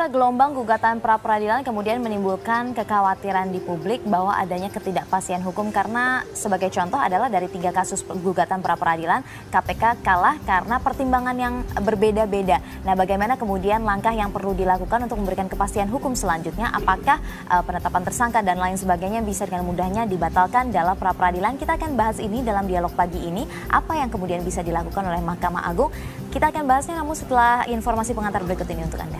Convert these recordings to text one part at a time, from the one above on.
Pemirsa, gelombang gugatan pra-peradilan kemudian menimbulkan kekhawatiran di publik bahwa adanya ketidakpastian hukum karena sebagai contoh adalah dari 3 kasus gugatan pra-peradilan, KPK kalah karena pertimbangan yang berbeda-beda. Nah, bagaimana kemudian langkah yang perlu dilakukan untuk memberikan kepastian hukum selanjutnya? Apakah penetapan tersangka dan lain sebagainya bisa dengan mudahnya dibatalkan dalam pra-peradilan? Kita akan bahas ini dalam dialog pagi ini. Apa yang kemudian bisa dilakukan oleh Mahkamah Agung? Kita akan bahasnya namun setelah informasi pengantar berikut ini untuk Anda.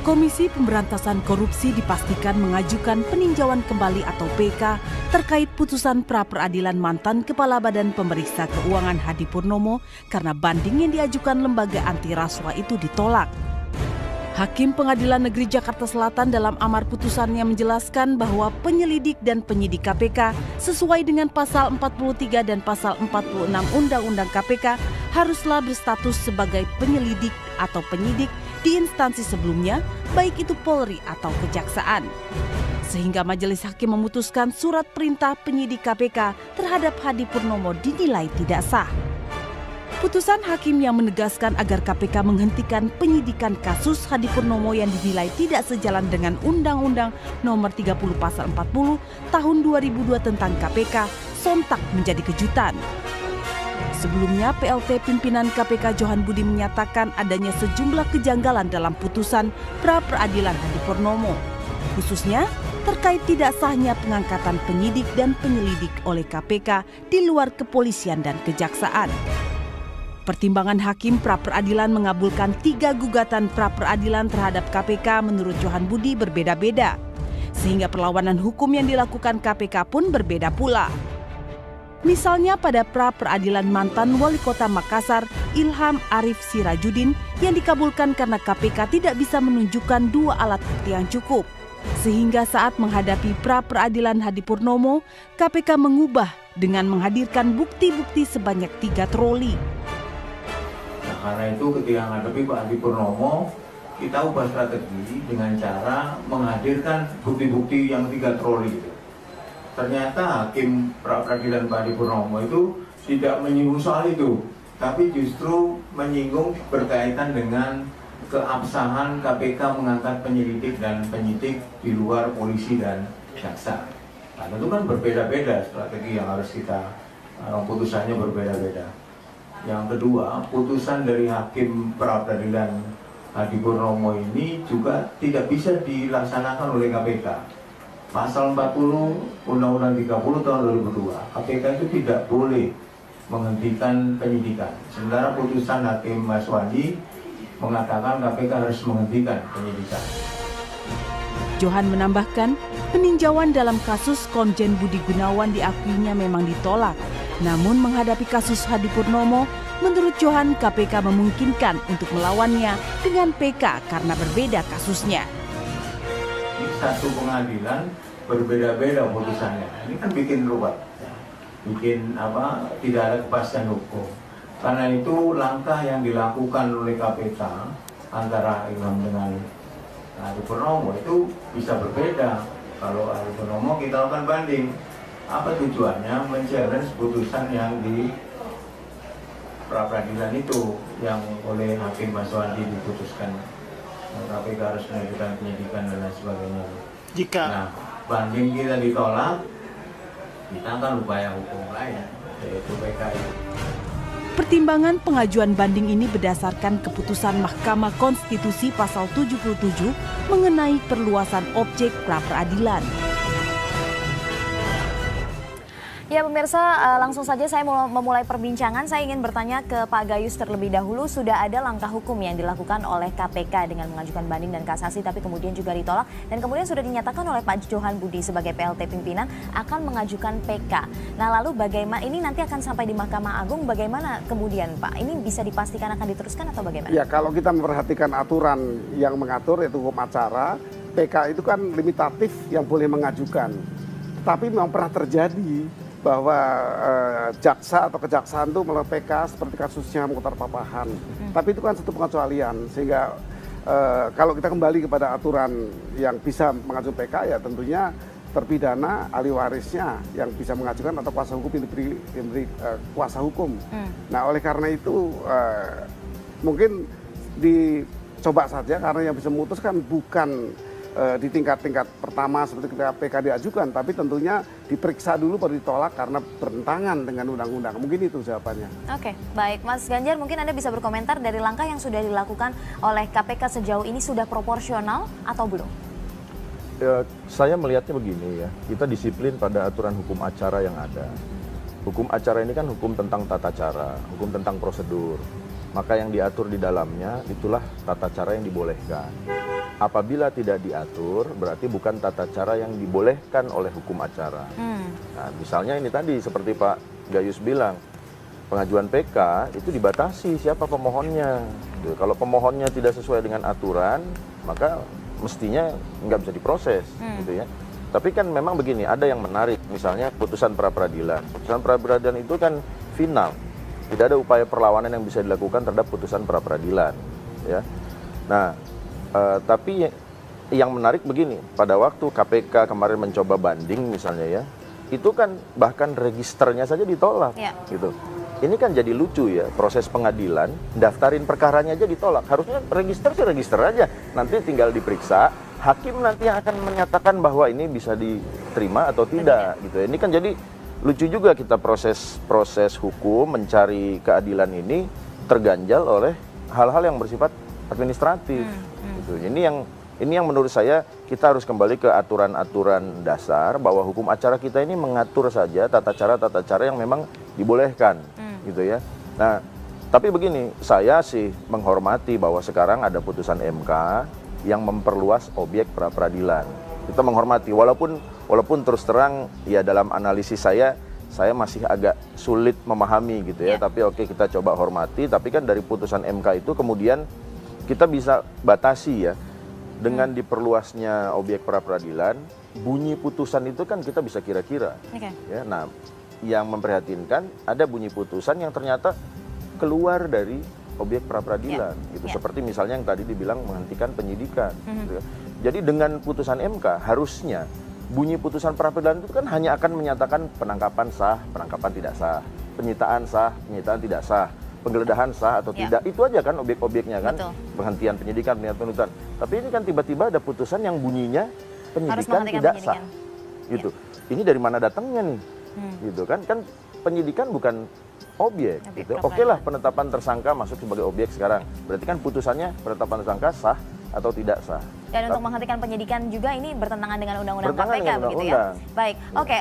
Komisi Pemberantasan Korupsi dipastikan mengajukan peninjauan kembali atau PK terkait putusan pra-peradilan mantan Kepala Badan Pemeriksa Keuangan Hadi Purnomo karena banding yang diajukan lembaga anti rasuah itu ditolak. Hakim Pengadilan Negeri Jakarta Selatan dalam amar putusannya menjelaskan bahwa penyelidik dan penyidik KPK sesuai dengan pasal 43 dan pasal 46 Undang-Undang KPK haruslah berstatus sebagai penyelidik atau penyidik di instansi sebelumnya, baik itu Polri atau Kejaksaan. Sehingga Majelis Hakim memutuskan surat perintah penyidik KPK terhadap Hadi Purnomo dinilai tidak sah. Putusan hakim yang menegaskan agar KPK menghentikan penyidikan kasus Hadi Purnomo yang dinilai tidak sejalan dengan Undang-Undang Nomor 30 Pasal 40 Tahun 2002 tentang KPK sontak menjadi kejutan. Sebelumnya, PLT pimpinan KPK Johan Budi menyatakan adanya sejumlah kejanggalan dalam putusan pra-peradilan Hadi Purnomo, khususnya terkait tidak sahnya pengangkatan penyidik dan penyelidik oleh KPK di luar kepolisian dan kejaksaan. Pertimbangan hakim pra-peradilan mengabulkan 3 gugatan pra-peradilan terhadap KPK menurut Johan Budi berbeda-beda, sehingga perlawanan hukum yang dilakukan KPK pun berbeda pula. Misalnya pada pra-peradilan mantan Wali Kota Makassar, Ilham Arif Sirajudin yang dikabulkan karena KPK tidak bisa menunjukkan 2 alat bukti yang cukup. Sehingga saat menghadapi pra-peradilan Hadi Purnomo, KPK mengubah dengan menghadirkan bukti-bukti sebanyak 3 troli. Nah, karena itu ketika menghadapi Pak Hadi Purnomo, kita ubah strategi dengan cara menghadirkan bukti-bukti yang 3 troli itu. Ternyata hakim pra-peradilan Pak Hadi Purnomo itu tidak menyinggung soal itu, tapi justru menyinggung berkaitan dengan keabsahan KPK mengangkat penyelidik dan penyidik di luar polisi dan jaksa. Nah, itu kan berbeda-beda strategi yang harus kita, putusannya berbeda-beda. Yang kedua, putusan dari hakim pra-peradilan Hadi Purnomo ini juga tidak bisa dilaksanakan oleh KPK. Pasal 40 Undang-Undang 30 tahun 2002, KPK itu tidak boleh menghentikan penyidikan. Sementara putusan Hakim Maswandi mengatakan KPK harus menghentikan penyidikan. Johan menambahkan, peninjauan dalam kasus Komjen Budi Gunawan diakuinya memang ditolak. Namun menghadapi kasus Hadi Purnomo, menurut Johan KPK memungkinkan untuk melawannya dengan PK karena berbeda kasusnya. Di satu pengadilan berbeda-beda putusannya. Ini kan bikin ruwet, bikin tidak ada kepastian hukum. Karena itu langkah yang dilakukan oleh KPK antara Ilham dengan Hadi Purnomo itu bisa berbeda. Kalau Hadi Purnomo kita akan banding. Apa tujuannya? Men-challenge putusan yang di pra-peradilan itu yang oleh Hakim Maswandi diputuskan. KPK harus melanjutkan penyidikan dan lain sebagainya. Nah, banding kita ditolak, kita akan upaya hukum lain, yaitu PK itu. Pertimbangan pengajuan banding ini berdasarkan keputusan Mahkamah Konstitusi Pasal 77 mengenai perluasan objek pra-peradilan. Ya pemirsa, langsung saja saya mau memulai perbincangan. Saya ingin bertanya ke Pak Gayus terlebih dahulu. Sudah ada langkah hukum yang dilakukan oleh KPK dengan mengajukan banding dan kasasi, tapi kemudian juga ditolak. Dan kemudian sudah dinyatakan oleh Pak Johan Budi sebagai PLT pimpinan akan mengajukan PK. Nah lalu bagaimana, ini nanti akan sampai di Mahkamah Agung, bagaimana kemudian Pak? Ini bisa dipastikan akan diteruskan atau bagaimana? Ya kalau kita memperhatikan aturan yang mengatur yaitu hukum acara, PK itu kan limitatif yang boleh mengajukan. Tapi memang pernah terjadi bahwa jaksa atau kejaksaan itu melalui PK seperti kasusnya Muchtar Papahan. Tapi itu kan satu pengecualian, sehingga kalau kita kembali kepada aturan yang bisa mengajukan PK ya tentunya terpidana, ahli warisnya yang bisa mengajukan atau kuasa hukum yang diberi kuasa hukum. Nah oleh karena itu mungkin dicoba saja karena yang bisa memutuskan bukan di tingkat-tingkat pertama seperti ketika PK diajukan, tapi tentunya diperiksa dulu baru ditolak karena bertentangan dengan undang-undang. Mungkin itu jawabannya. Oke, baik. Mas Ganjar, mungkin Anda bisa berkomentar dari langkah yang sudah dilakukan oleh KPK sejauh ini sudah proporsional atau belum? Ya, saya melihatnya begini ya, kita disiplin pada aturan hukum acara yang ada. Hukum acara ini kan hukum tentang tata cara, hukum tentang prosedur. Maka yang diatur di dalamnya itulah tata cara yang dibolehkan. Apabila tidak diatur, berarti bukan tata cara yang dibolehkan oleh hukum acara. Nah, misalnya ini tadi seperti Pak Gayus bilang, pengajuan PK itu dibatasi siapa pemohonnya. Kalau pemohonnya tidak sesuai dengan aturan, maka mestinya nggak bisa diproses, gitu ya. Tapi kan memang begini, ada yang menarik, misalnya putusan pra-peradilan. Putusan pra-peradilan itu kan final, tidak ada upaya perlawanan yang bisa dilakukan terhadap putusan pra-peradilan, ya. Nah, tapi yang menarik begini, pada waktu KPK kemarin mencoba banding misalnya ya, itu kan bahkan registernya saja ditolak, gitu. Ini kan jadi lucu ya, proses pengadilan, daftarin perkaranya aja ditolak. Harusnya register sih register aja, nanti tinggal diperiksa, hakim nanti yang akan menyatakan bahwa ini bisa diterima atau tidak, gitu. Ini kan jadi lucu juga kita proses hukum mencari keadilan ini terganjal oleh hal-hal yang bersifat administratif. Gitu. Ini yang menurut saya kita harus kembali ke aturan-aturan dasar bahwa hukum acara kita ini mengatur saja tata cara yang memang dibolehkan, gitu ya. Nah, tapi begini, saya sih menghormati bahwa sekarang ada putusan MK yang memperluas objek pra-peradilan. Kita menghormati, walaupun terus terang ya dalam analisis saya masih agak sulit memahami gitu ya. Tapi oke, kita coba hormati. Tapi kan dari putusan MK itu kemudian kita bisa batasi ya, dengan diperluasnya objek pra-peradilan, bunyi putusan itu kan kita bisa kira-kira. Ya, nah, yang memprihatinkan ada bunyi putusan yang ternyata keluar dari objek pra-peradilan, gitu. Seperti misalnya yang tadi dibilang menghentikan penyidikan. Gitu ya. Jadi dengan putusan MK harusnya bunyi putusan pra-peradilan itu kan hanya akan menyatakan penangkapan sah, penangkapan tidak sah, penyitaan sah, penyitaan tidak sah, penggeledahan sah atau tidak, itu aja kan objek-objeknya kan. Penghentian penyidikan, penghentian penuntutan. Tapi ini kan tiba-tiba ada putusan yang bunyinya penyidikan tidak sah, gitu. Ini dari mana datangnya nih, gitu kan? Kan penyidikan bukan objek, gitu. Oke lah, penetapan tersangka masuk sebagai objek sekarang. Berarti kan putusannya penetapan tersangka sah atau tidak sah. Dan untuk menghentikan penyidikan juga ini bertentangan dengan undang-undang KPK begitu ya. Baik, oke,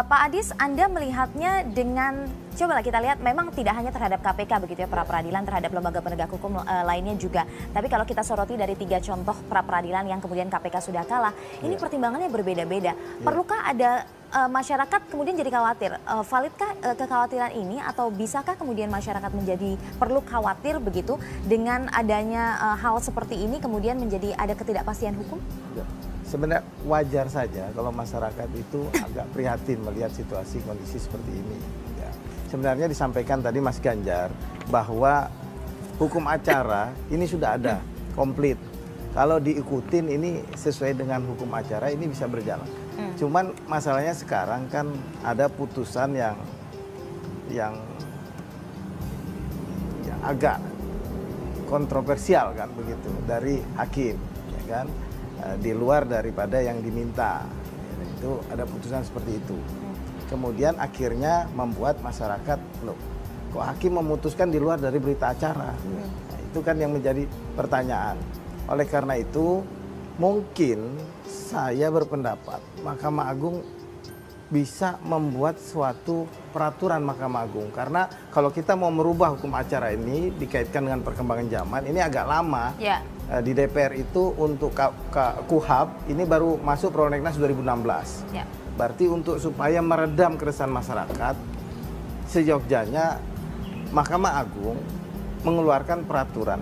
Pak Adis, Anda melihatnya dengan, cobalah kita lihat, memang tidak hanya terhadap KPK begitu ya, pra-peradilan, terhadap lembaga penegak hukum lainnya juga. Tapi kalau kita soroti dari 3 contoh pra-peradilan yang kemudian KPK sudah kalah, ini pertimbangannya berbeda-beda. Perlukah ada masyarakat kemudian jadi khawatir, validkah kekhawatiran ini atau bisakah kemudian masyarakat menjadi perlu khawatir begitu dengan adanya hal seperti ini kemudian menjadi ada ketidakpastian hukum? Sebenarnya wajar saja kalau masyarakat itu agak prihatin melihat situasi kondisi seperti ini. Ya. Sebenarnya disampaikan tadi Mas Ganjar bahwa hukum acara ini sudah ada komplit. Kalau diikutin ini sesuai dengan hukum acara ini bisa berjalan. Cuman masalahnya sekarang kan ada putusan yang agak kontroversial kan begitu dari hakim, ya kan, di luar daripada yang diminta. Itu ada putusan seperti itu. Kemudian akhirnya membuat masyarakat, loh, kok hakim memutuskan di luar dari berita acara? Nah, itu kan yang menjadi pertanyaan. Oleh karena itu, mungkin saya berpendapat Mahkamah Agung bisa membuat suatu peraturan Mahkamah Agung. Karena kalau kita mau merubah hukum acara ini dikaitkan dengan perkembangan zaman, ini agak lama. Di DPR itu untuk KUHAP ini baru masuk Prolegnas 2016. Berarti untuk supaya meredam keresahan masyarakat, seyogyanya Mahkamah Agung mengeluarkan peraturan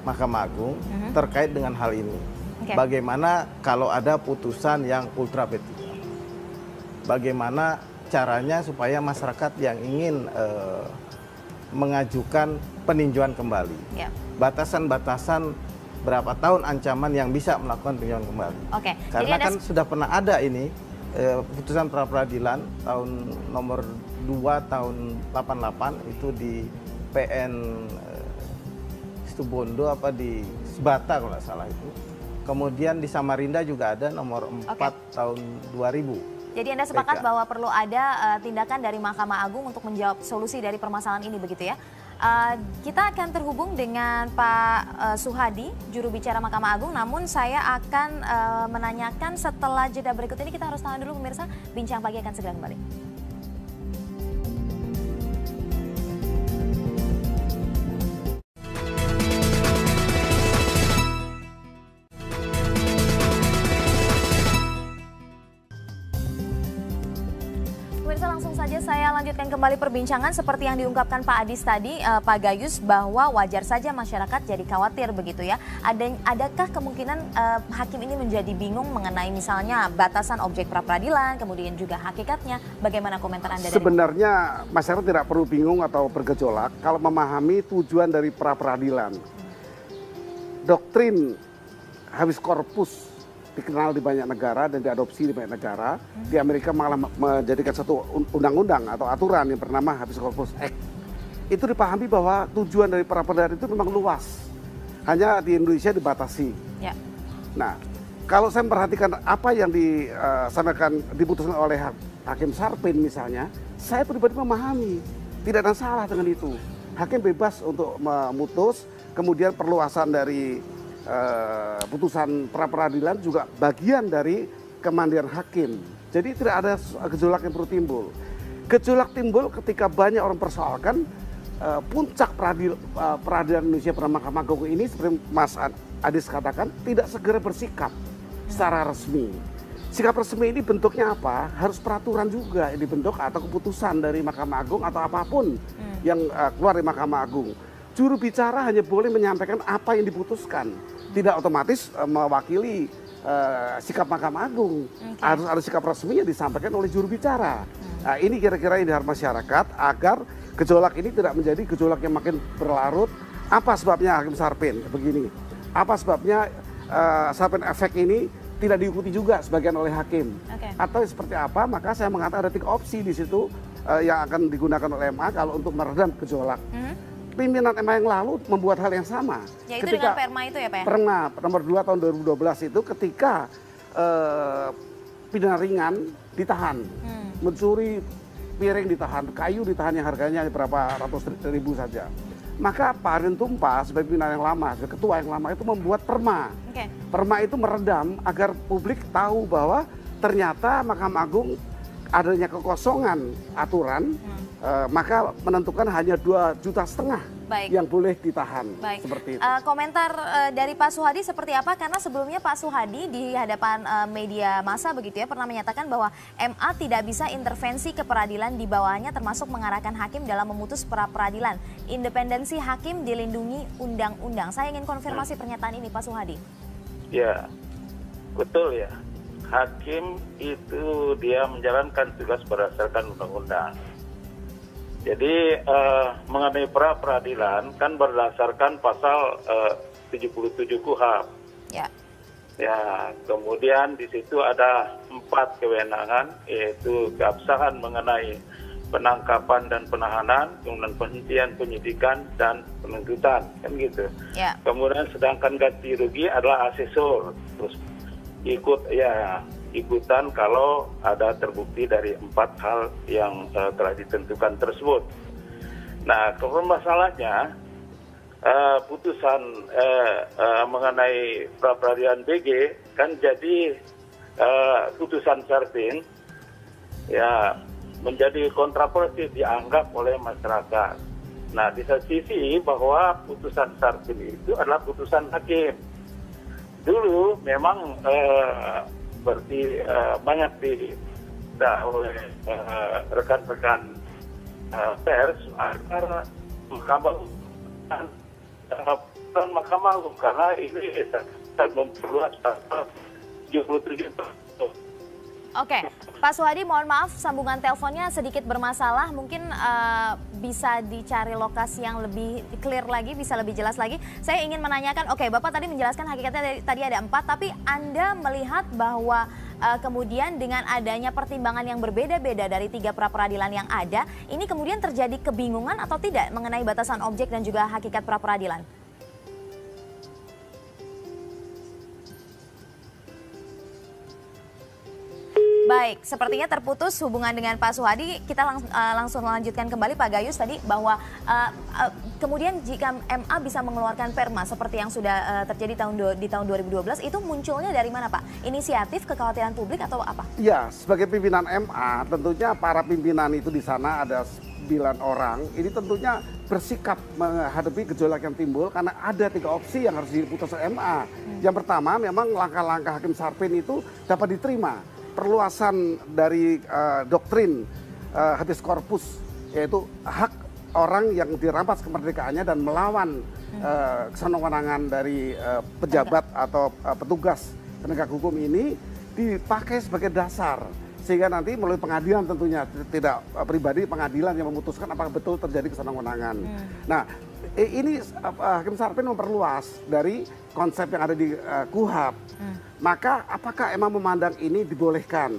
Mahkamah Agung terkait dengan hal ini. Bagaimana kalau ada putusan yang ultra petitum? Bagaimana caranya supaya masyarakat yang ingin mengajukan peninjauan kembali? Batasan-batasan berapa tahun ancaman yang bisa melakukan peninjauan kembali? Karena kan sudah pernah ada ini putusan pra-peradilan tahun nomor 2 tahun 88 itu di PN Situbondo apa di Sebata kalau nggak salah itu. Kemudian di Samarinda juga ada nomor 4 tahun 2000. Jadi Anda sepakat bahwa perlu ada tindakan dari Mahkamah Agung untuk menjawab solusi dari permasalahan ini begitu ya. Kita akan terhubung dengan Pak Suhadi, juru bicara Mahkamah Agung. Namun saya akan menanyakan setelah jeda berikut ini. Kita harus tahan dulu pemirsa. Bincang Pagi akan segera kembali. Langsung saja saya lanjutkan kembali perbincangan seperti yang diungkapkan Pak Adis tadi, Pak Gayus, bahwa wajar saja masyarakat jadi khawatir begitu ya. Adakah kemungkinan hakim ini menjadi bingung mengenai misalnya batasan objek pra-peradilan, kemudian juga hakikatnya? Bagaimana komentar Anda? Sebenarnya masyarakat tidak perlu bingung atau bergejolak kalau memahami tujuan dari pra-peradilan. Doktrin habeas corpus dikenal di banyak negara dan diadopsi di banyak negara. Di Amerika malah menjadikan satu undang-undang atau aturan yang bernama Habeas Corpus Act. Itu dipahami bahwa tujuan dari pra-peradilan itu memang luas. Hanya di Indonesia dibatasi. Ya. Nah, kalau saya memperhatikan apa yang diputuskan oleh Hakim Sarpin misalnya, saya pribadi memahami. Tidak ada salah dengan itu. Hakim bebas untuk memutus, kemudian perluasan dari putusan pra-peradilan juga bagian dari kemandirian hakim. Jadi tidak ada gejolak yang perlu timbul. Gejolak timbul ketika banyak orang persoalkan puncak peradilan Indonesia pada Mahkamah Agung ini, seperti Mas Adis katakan, tidak segera bersikap secara resmi. Sikap resmi ini bentuknya apa? Harus peraturan juga yang dibentuk atau keputusan dari Mahkamah Agung atau apapun yang keluar dari Mahkamah Agung. Juru bicara hanya boleh menyampaikan apa yang diputuskan, tidak otomatis mewakili sikap Mahkamah Agung. Harus ada sikap resmi yang disampaikan oleh juru bicara. Nah, ini kira-kira yang diharapkan masyarakat agar gejolak ini tidak menjadi gejolak yang makin berlarut. Apa sebabnya Hakim Sarpin begini? Apa sebabnya Sarpin efek ini tidak diikuti juga sebagian oleh hakim? Atau seperti apa? Maka saya mengatakan ada 3 opsi di situ yang akan digunakan oleh MA kalau untuk meredam gejolak. Pimpinan MA yang lalu membuat hal yang sama. Yaitu ketika dengan Perma itu ya Pak? Perma nomor 2 tahun 2012 itu ketika pidana ringan ditahan, mencuri piring ditahan, kayu ditahan yang harganya berapa ratus ribu saja. Maka Pak Arin Tumpa sebagai pimpinan yang lama, sebagai ketua yang lama itu membuat Perma. Perma itu meredam agar publik tahu bahwa ternyata Mahkamah Agung adanya kekosongan aturan, maka menentukan hanya 2,5 juta yang boleh ditahan. Seperti itu. Komentar dari Pak Suhadi seperti apa? Karena sebelumnya Pak Suhadi di hadapan media massa begitu ya pernah menyatakan bahwa MA tidak bisa intervensi ke peradilan di bawahnya, termasuk mengarahkan hakim dalam memutus pra-peradilan. Independensi hakim dilindungi undang-undang. Saya ingin konfirmasi pernyataan ini Pak Suhadi. Ya, betul ya. Hakim itu dia menjalankan tugas berdasarkan undang-undang. Jadi mengenai pra-peradilan kan berdasarkan pasal 77 KUHP. Ya, kemudian di situ ada 4 kewenangan, yaitu keabsahan mengenai penangkapan dan penahanan, kemudian penghentian penyidikan dan penuntutan, kan gitu. Kemudian sedangkan ganti rugi adalah asesor, terus ikutan kalau ada terbukti dari 4 hal yang telah ditentukan tersebut. Nah, kemudian masalahnya putusan mengenai pra-peradilan BG kan jadi putusan Sarpin ya menjadi kontroversi dianggap oleh masyarakat. Nah, di satu sisi bahwa putusan Sarpin itu adalah putusan hakim. Dulu memang seperti banyak oleh rekan-rekan pers agar Mahkamah Agung karena ini memperluas pasal 77. Oke, Pak Suhadi, mohon maaf sambungan teleponnya sedikit bermasalah. Mungkin bisa dicari lokasi yang lebih clear lagi, bisa lebih jelas lagi. Saya ingin menanyakan, oke, Bapak tadi menjelaskan hakikatnya tadi ada 4, tapi Anda melihat bahwa kemudian dengan adanya pertimbangan yang berbeda-beda dari 3 pra-peradilan yang ada, ini kemudian terjadi kebingungan atau tidak mengenai batasan objek dan juga hakikat pra-peradilan? Baik, sepertinya terputus hubungan dengan Pak Suhadi. Kita langsung melanjutkan kembali Pak Gayus tadi bahwa kemudian jika MA bisa mengeluarkan perma seperti yang sudah terjadi di tahun 2012, itu munculnya dari mana Pak? Inisiatif, kekhawatiran publik atau apa? Ya, sebagai pimpinan MA tentunya para pimpinan itu di sana ada 9 orang, ini tentunya bersikap menghadapi gejolak yang timbul karena ada 3 opsi yang harus diputuskan MA. Yang pertama memang langkah-langkah Hakim Sarpin itu dapat diterima. Perluasan dari doktrin habeas corpus, yaitu hak orang yang dirampas kemerdekaannya dan melawan kesenangan dari pejabat atau petugas penegak hukum ini dipakai sebagai dasar. Sehingga nanti melalui pengadilan tentunya, tidak pribadi, pengadilan yang memutuskan apakah betul terjadi kesenangan. Nah, ini Hakim Sarpin memperluas dari konsep yang ada di KUHAP. Maka apakah emang memandang ini dibolehkan?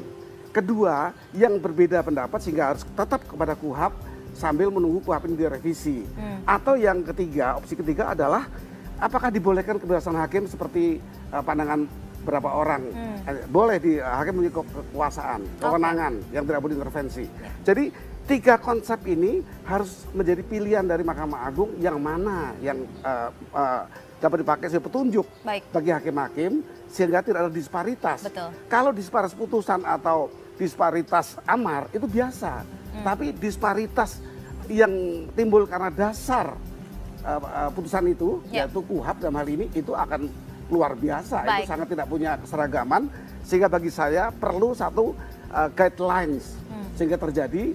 Kedua, yang berbeda pendapat sehingga harus tetap kepada KUHAP sambil menunggu KUHAP ini direvisi. Atau yang ketiga, opsi ketiga adalah apakah dibolehkan kebebasan hakim seperti pandangan berapa orang. Boleh di hakim memiliki kekuasaan, kewenangan yang tidak boleh intervensi. Jadi 3 konsep ini harus menjadi pilihan dari Mahkamah Agung yang mana yang dapat dipakai sebagai petunjuk bagi hakim-hakim sehingga tidak ada disparitas. Betul. Kalau disparitas putusan atau disparitas amar itu biasa, tapi disparitas yang timbul karena dasar putusan itu, yaitu KUHAP dalam hal ini, itu akan luar biasa. Itu sangat tidak punya keseragaman, sehingga bagi saya perlu satu guidelines sehingga terjadi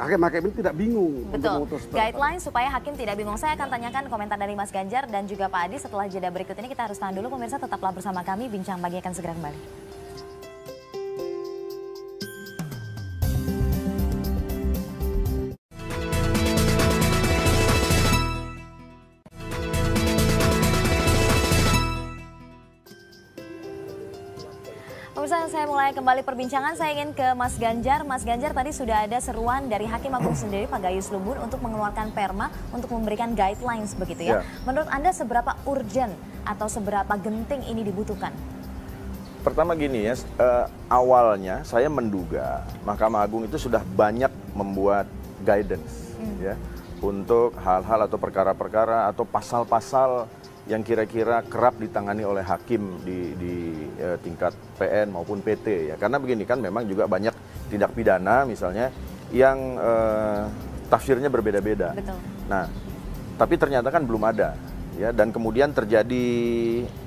hakim-hakim ini tidak bingung untuk memutus. Guideline supaya hakim tidak bingung. Saya akan tanyakan komentar dari Mas Ganjar dan juga Pak Adi setelah jeda berikut ini. Kita harus tahan dulu, pemirsa, tetaplah bersama kami. Bincang Pagi akan segera kembali. Pemirsa, saya mulai kembali perbincangan. Saya ingin ke Mas Ganjar. Mas Ganjar, tadi sudah ada seruan dari Hakim Agung sendiri, Pak Gayus Lumbun, untuk mengeluarkan perma untuk memberikan guidelines begitu ya. Menurut Anda seberapa urgent atau seberapa genting ini dibutuhkan? Pertama gini ya, awalnya saya menduga Mahkamah Agung itu sudah banyak membuat guidance ya untuk hal-hal atau perkara-perkara atau pasal-pasal yang kira-kira kerap ditangani oleh hakim di tingkat PN maupun PT ya. Karena begini kan memang juga banyak tindak pidana misalnya yang tafsirnya berbeda-beda. Nah, tapi ternyata kan belum ada ya, dan kemudian terjadi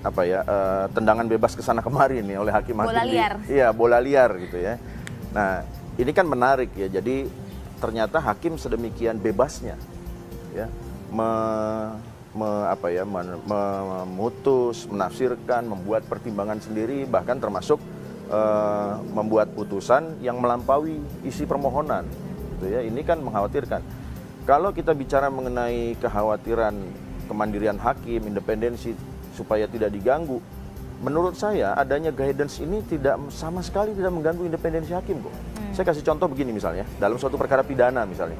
apa ya, tendangan bebas ke sana kemari nih oleh hakim-hakim. Bola liar. Iya, bola liar gitu ya. Nah, ini kan menarik ya. Jadi ternyata hakim sedemikian bebasnya ya memutus, menafsirkan, membuat pertimbangan sendiri, bahkan termasuk membuat putusan yang melampaui isi permohonan. Gitu ya. Ini kan mengkhawatirkan. Kalau kita bicara mengenai kekhawatiran kemandirian hakim, independensi supaya tidak diganggu, menurut saya adanya guidance ini tidak sama sekali tidak mengganggu independensi hakim kok. Saya kasih contoh begini misalnya, dalam suatu perkara pidana misalnya.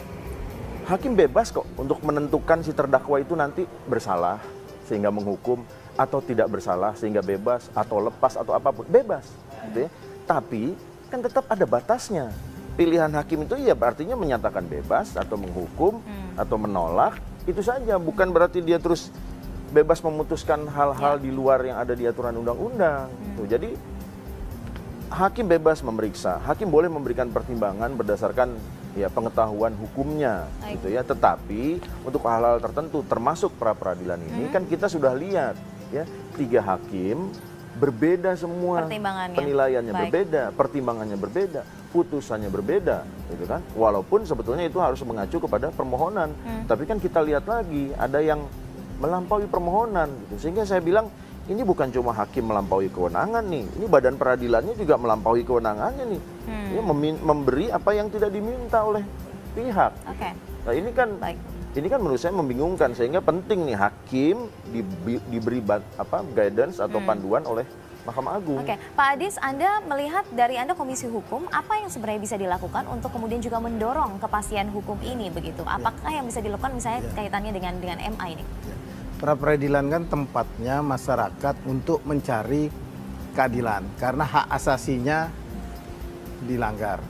Hakim bebas kok untuk menentukan si terdakwa itu nanti bersalah sehingga menghukum atau tidak bersalah sehingga bebas atau lepas atau apapun, bebas gitu ya. Tapi kan tetap ada batasnya. Pilihan hakim itu ya artinya menyatakan bebas atau menghukum atau menolak, itu saja, bukan berarti dia terus bebas memutuskan hal-hal di luar yang ada di aturan undang-undang. Jadi hakim bebas memeriksa, hakim boleh memberikan pertimbangan berdasarkan ya pengetahuan hukumnya gitu ya. Tetapi untuk hal-hal tertentu termasuk pra peradilan ini kan kita sudah lihat ya, 3 hakim berbeda semua, penilaiannya berbeda, pertimbangannya berbeda, putusannya berbeda gitu kan. Walaupun sebetulnya itu harus mengacu kepada permohonan, tapi kan kita lihat lagi ada yang melampaui permohonan gitu. Sehingga saya bilang ini bukan cuma hakim melampaui kewenangan nih, ini badan peradilannya juga melampaui kewenangannya nih. Ya, memberi apa yang tidak diminta oleh pihak. Nah, ini kan menurut saya membingungkan, sehingga penting nih hakim diberi guidance atau panduan oleh Mahkamah Agung. Pak Adis, Anda melihat dari Anda Komisi Hukum, apa yang sebenarnya bisa dilakukan untuk kemudian juga mendorong kepastian hukum ini begitu? Apakah yang bisa dilakukan misalnya kaitannya dengan MA ini? Pra peradilan kan tempatnya masyarakat untuk mencari keadilan, karena hak asasinya dilanggar.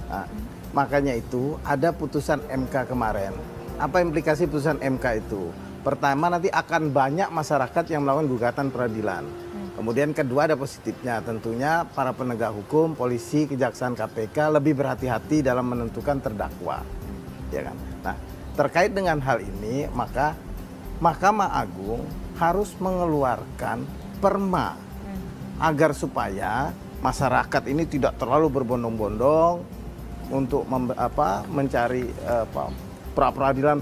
Nah, makanya itu ada putusan MK kemarin. Apa implikasi putusan MK itu? Pertama, nanti akan banyak masyarakat yang melakukan gugatan peradilan. Kemudian kedua, ada positifnya. Tentunya para penegak hukum, polisi, kejaksaan, KPK lebih berhati-hati dalam menentukan terdakwa. Ya kan? Nah, terkait dengan hal ini, maka Mahkamah Agung harus mengeluarkan perma agar supaya masyarakat ini tidak terlalu berbondong-bondong untuk mencari pra-peradilan.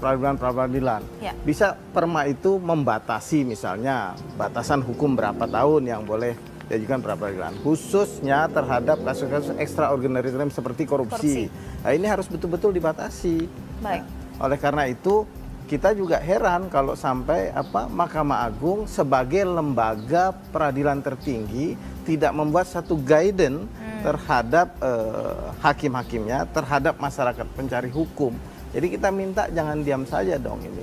Ya. Bisa perma itu membatasi misalnya batasan hukum berapa tahun yang boleh diajukan pra-peradilan. Khususnya terhadap kasus-kasus extraordinary crime seperti korupsi. Nah, ini harus betul-betul dibatasi. Baik. Nah, oleh karena itu kita juga heran kalau sampai Mahkamah Agung sebagai lembaga peradilan tertinggi tidak membuat satu guidance terhadap hakim-hakimnya, terhadap masyarakat pencari hukum. Jadi kita minta jangan diam saja dong ini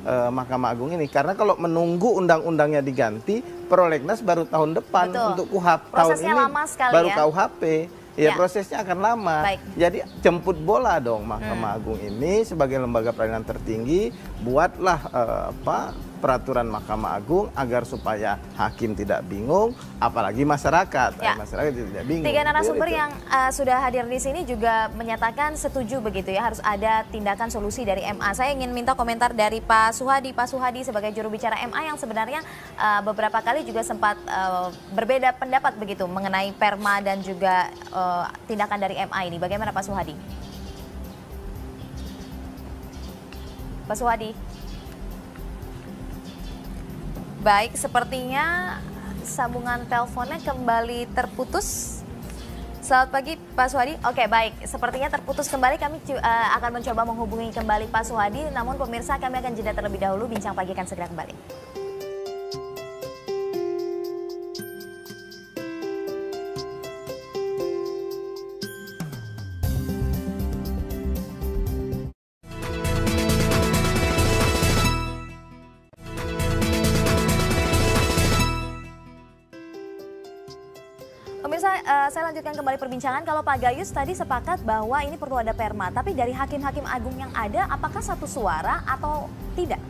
Mahkamah Agung ini, karena kalau menunggu undang-undangnya diganti, prolegnas baru tahun depan. Betul. Untuk KUHP tahun Prosesnya ini lama sekali baru ya. KUHP. Ya, prosesnya akan lama. Baik. Jadi jemput bola dong Mahkamah Agung ini sebagai lembaga peradilan tertinggi, buatlah peraturan Mahkamah Agung agar supaya hakim tidak bingung, apalagi masyarakat. Ya. Masyarakat tidak bingung. 3 narasumber Itu. yang sudah hadir di sini juga menyatakan setuju begitu ya, harus ada tindakan solusi dari MA. Saya ingin minta komentar dari Pak Suhadi. Pak Suhadi sebagai juru bicara MA yang sebenarnya beberapa kali juga sempat berbeda pendapat begitu mengenai perma dan juga tindakan dari MA ini. Bagaimana Pak Suhadi? Pak Suhadi. Baik, sepertinya sambungan teleponnya kembali terputus. Selamat pagi Pak Suhadi. Oke, baik. Sepertinya terputus kembali. Kami akan mencoba menghubungi kembali Pak Suhadi. Namun pemirsa, kami akan jeda terlebih dahulu. Bincang Pagi akan segera kembali. Pemirsa, saya lanjutkan kembali perbincangan. Kalau Pak Gayus tadi sepakat bahwa ini perlu ada perma, tapi dari hakim-hakim agung yang ada, apakah satu suara atau tidak?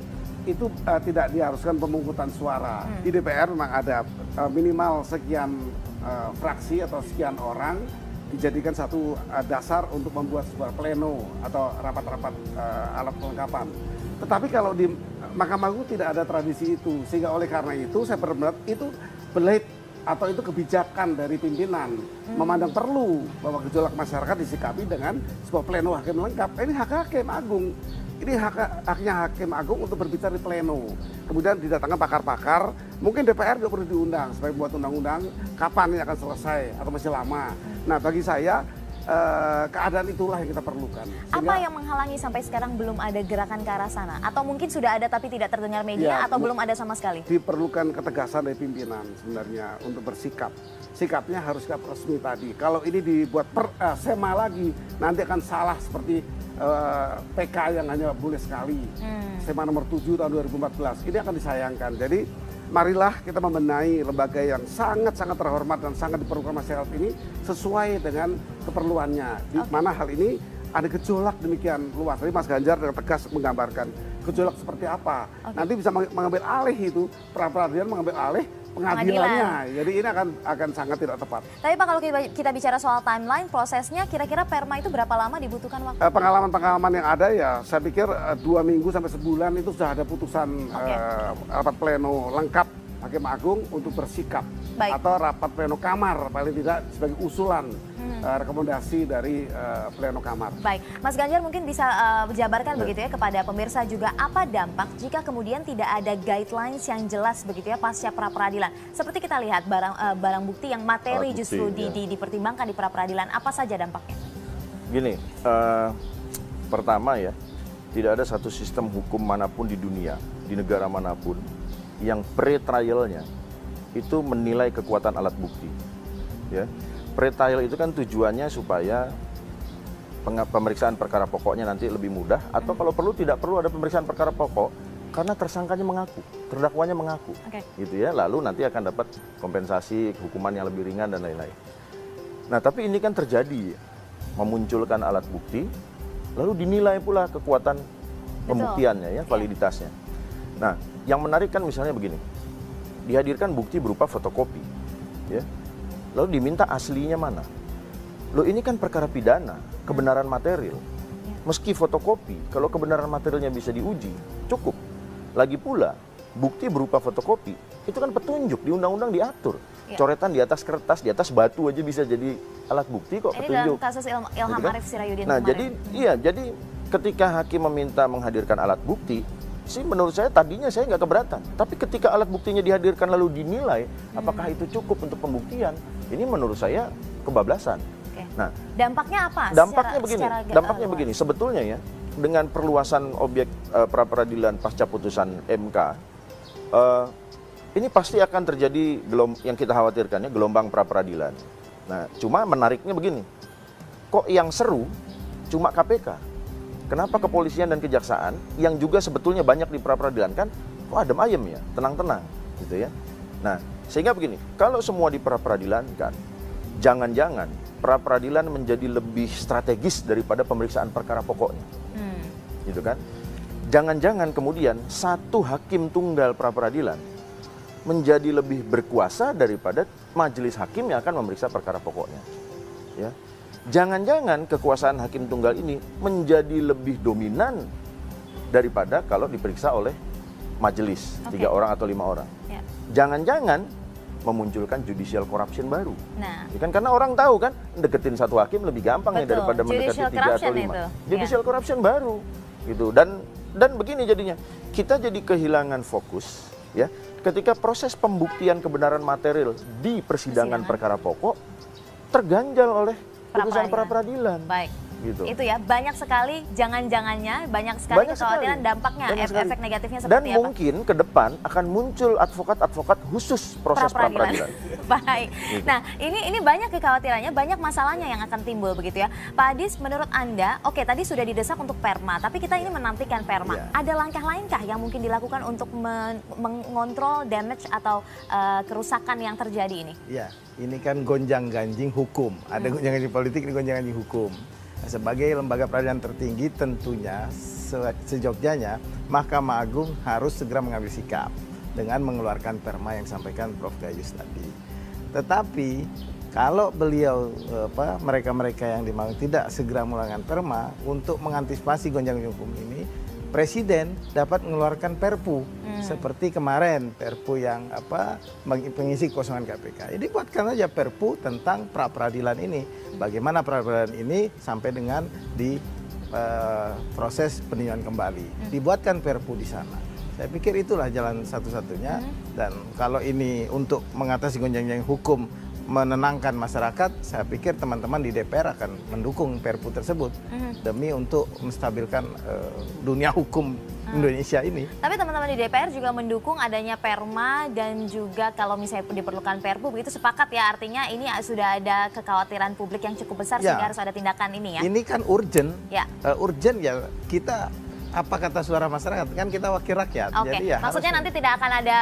Itu tidak diharuskan pemungutan suara. Di DPR memang ada minimal sekian fraksi atau sekian orang dijadikan satu dasar untuk membuat sebuah pleno atau rapat-rapat alat kelengkapan. Tetapi kalau di Mahkamah Agung tidak ada tradisi itu, sehingga oleh karena itu saya berpendapat itu belit atau itu kebijakan dari pimpinan memandang perlu bahwa gejolak masyarakat disikapi dengan sebuah pleno hakim lengkap. Ini hak hakim agung, ini haknya hakim agung untuk berbicara di pleno. Kemudian didatangkan pakar-pakar, mungkin DPR juga perlu diundang supaya buat undang-undang kapan ini akan selesai atau masih lama. Nah, bagi saya keadaan itulah yang kita perlukan. Apa yang menghalangi sampai sekarang belum ada gerakan ke arah sana? Atau mungkin sudah ada tapi tidak terdengar media, atau belum ada sama sekali? Diperlukan ketegasan dari pimpinan sebenarnya untuk bersikap. Sikapnya harus sikap resmi tadi. Kalau ini dibuat sema lagi, nanti akan salah seperti PK yang hanya boleh sekali. Sema nomor 7 tahun 2014. Ini akan disayangkan. Jadi marilah kita membenahi lembaga yang sangat-sangat terhormat dan sangat diperlukan masyarakat ini sesuai dengan keperluannya. Di mana hal ini ada gejolak demikian luas. Tadi Mas Ganjar dengan tegas menggambarkan gejolak seperti apa. Nanti bisa mengambil alih itu, pra-peradilan mengambil alih pengadilannya. Jadi ini akan sangat tidak tepat. Tapi Pak, kalau kita bicara soal timeline, prosesnya kira-kira perma itu berapa lama dibutuhkan waktu? Pengalaman-pengalaman yang ada ya, saya pikir 2 minggu sampai sebulan itu sudah ada putusan rapat pleno lengkap Hakim Agung untuk bersikap. Baik. Atau rapat pleno kamar paling tidak sebagai usulan rekomendasi dari pleno kamar. Baik, Mas Ganjar mungkin bisa jabarkan begitu ya kepada pemirsa juga apa dampak jika kemudian tidak ada guidelines yang jelas begitu ya pasca pra-peradilan. Seperti kita lihat barang bukti yang materi justru dipertimbangkan di pra-peradilan, apa saja dampaknya? Gini, pertama ya, tidak ada satu sistem hukum manapun di dunia, di negara manapun yang pre-trialnya itu menilai kekuatan alat bukti. Ya, pre-trial itu kan tujuannya supaya pemeriksaan perkara pokoknya nanti lebih mudah, atau kalau perlu tidak perlu ada pemeriksaan perkara pokok karena tersangkanya mengaku, terdakwanya mengaku, gitu ya. Lalu nanti akan dapat kompensasi, hukuman yang lebih ringan dan lain-lain. Nah, tapi ini kan terjadi, memunculkan alat bukti, lalu dinilai pula kekuatan pembuktiannya, ya, validitasnya. Nah, yang menarik kan misalnya begini, dihadirkan bukti berupa fotokopi, ya, lalu diminta aslinya mana? Loh, ini kan perkara pidana, kebenaran material. Meski fotokopi, kalau kebenaran materialnya bisa diuji, cukup. Lagi pula, bukti berupa fotokopi, itu kan petunjuk, di undang-undang diatur. Coretan di atas kertas, di atas batu aja bisa jadi alat bukti kok, ini petunjuk. dalam kasus Ilham Arif Sirayudin Nah, kemarin. jadi ketika hakim meminta menghadirkan alat bukti, sih menurut saya tadinya saya nggak keberatan. Tapi ketika alat buktinya dihadirkan lalu dinilai, apakah itu cukup untuk pembuktian? Ini menurut saya kebablasan. Nah, dampaknya apa? Dampaknya begini. Sebetulnya ya, dengan perluasan objek pra-peradilan pasca putusan MK, ini pasti akan terjadi yang kita khawatirkan, ya, gelombang pra-peradilan. Nah, cuma menariknya begini, kok yang seru cuma KPK? Kenapa kepolisian dan kejaksaan yang juga sebetulnya banyak di pra-peradilan kan, kok adem ayem ya, tenang-tenang, gitu ya. Nah, sehingga begini, kalau semua di pra-peradilan kan, jangan-jangan pra-peradilan menjadi lebih strategis daripada pemeriksaan perkara pokoknya, gitu kan? Jangan-jangan kemudian satu hakim tunggal pra-peradilan menjadi lebih berkuasa daripada majelis hakim yang akan memeriksa perkara pokoknya, ya. Jangan-jangan kekuasaan hakim tunggal ini menjadi lebih dominan daripada kalau diperiksa oleh majelis 3 orang atau 5 orang. Jangan-jangan memunculkan judicial corruption baru. Nah, ya kan, karena orang tahu kan deketin satu hakim lebih gampang ya daripada mendekati 3 atau 5. Judicial corruption baru, gitu. Dan begini jadinya, kita jadi kehilangan fokus, ya. Ketika proses pembuktian kebenaran material di persidangan perkara pokok terganjal oleh putusan pra-peradilan. Baik. Gitu. Itu ya, banyak sekali jangan-jangannya, banyak sekali kekhawatiran dampaknya, efek negatifnya seperti dan apa? Dan mungkin ke depan akan muncul advokat-advokat khusus proses pra-peradilan. Baik. Gitu. Nah, ini banyak kekhawatirannya, banyak masalahnya yang akan timbul begitu ya. Pak Adis, menurut Anda, oke tadi sudah didesak untuk perma, tapi kita ini menantikan perma. Ada langkah lainkah yang mungkin dilakukan untuk mengontrol damage atau kerusakan yang terjadi ini? Ya, ini kan gonjang-ganjing hukum. Ada gonjang-ganjing politik, ini gonjang-ganjing hukum. Sebagai lembaga peradilan tertinggi tentunya sejogjanya Mahkamah Agung harus segera mengambil sikap dengan mengeluarkan perma yang disampaikan Prof. Gayus tadi. Tetapi kalau beliau mereka-mereka yang dimau tidak segera mengeluarkan perma untuk mengantisipasi gonjang-ganjing hukum ini, Presiden dapat mengeluarkan Perpu seperti kemarin Perpu yang mengisi kekosongan KPK. Jadi buatkan aja Perpu tentang pra-peradilan ini. Bagaimana pra-peradilan ini sampai dengan di proses peninjauan kembali. Dibuatkan Perpu di sana. Saya pikir itulah jalan satu-satunya. Dan kalau ini untuk mengatasi gonjang-ganjing hukum, menenangkan masyarakat, saya pikir teman-teman di DPR akan mendukung Perpu tersebut demi untuk menstabilkan dunia hukum Indonesia ini. Tapi teman-teman di DPR juga mendukung adanya perma dan juga kalau misalnya diperlukan Perpu begitu sepakat ya, artinya ini sudah ada kekhawatiran publik yang cukup besar sehingga harus ada tindakan ini ya. Ini kan urgent, urgent ya kita. Apa kata suara masyarakat? Kan kita wakil rakyat. Oke, jadi ya maksudnya nanti tidak akan ada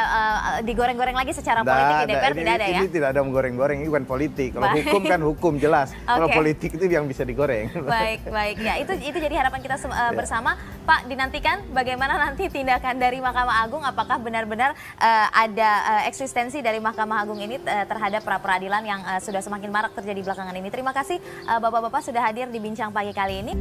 digoreng-goreng lagi secara politik di DPR, tidak ada ya? Ini tidak ada menggoreng-goreng, ini bukan politik. Kalau hukum kan hukum jelas, kalau politik itu yang bisa digoreng. Baik, ya itu jadi harapan kita bersama. Pak, dinantikan bagaimana nanti tindakan dari Mahkamah Agung, apakah benar-benar ada eksistensi dari Mahkamah Agung ini terhadap pra-peradilan yang sudah semakin marak terjadi belakangan ini. Terima kasih Bapak-Bapak sudah hadir di Bincang Pagi kali ini.